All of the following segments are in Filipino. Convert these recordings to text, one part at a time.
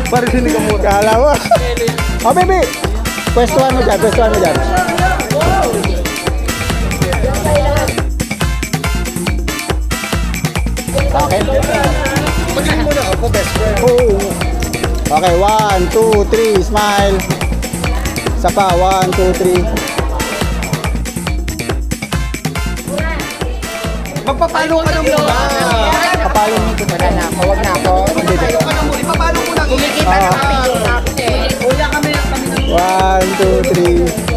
Para sini ka mura. Kala mo. Oh, baby. Pwestuhan mo dyan, pwestuhan mo dyan. Okay. Magaling mo na ako, best friend. Oh. Okay, 1, 2, 3, smile. Isa pa, 1, 2, 3. Magpapalo ka na muna. Kapalo mo. Wala na ako, wag na ako. Magpapalo ka na muna. Ipapalo mo lang. Kumikita na kami yung tapos eh. Wala kami ng 1, 2, 3.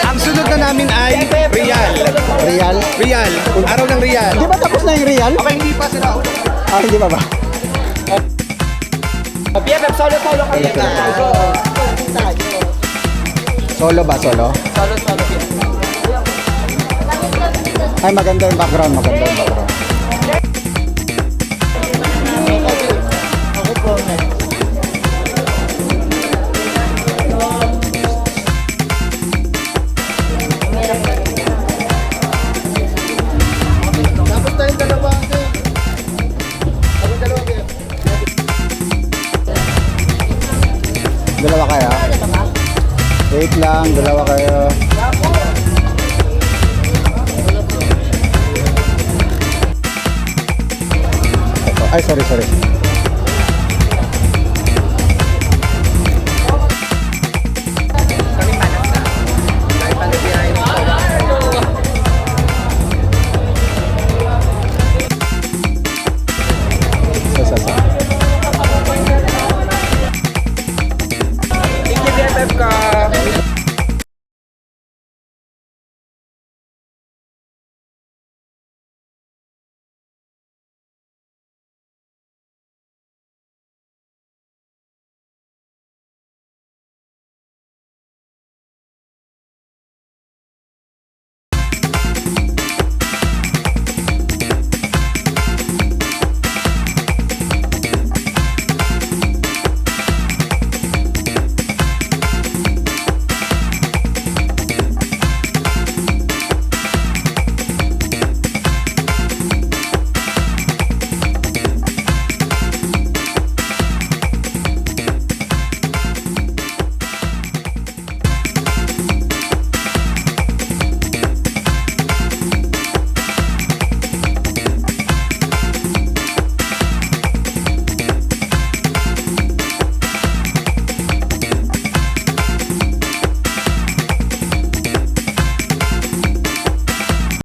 Ang sunod na namin ay Real. Real? Real. Araw ng Real. Di ba tapos na yung real? Okay, hindi pa sila. Ah, hindi pa ba? BFF, solo kami. Solo ba? Solo? Solo. Ay, maganda yung background. Maganda yung background. Tapos tayong dalawa. Dalawa kayo? Wait lang, dalawa kayo. Ito. Ay, sorry.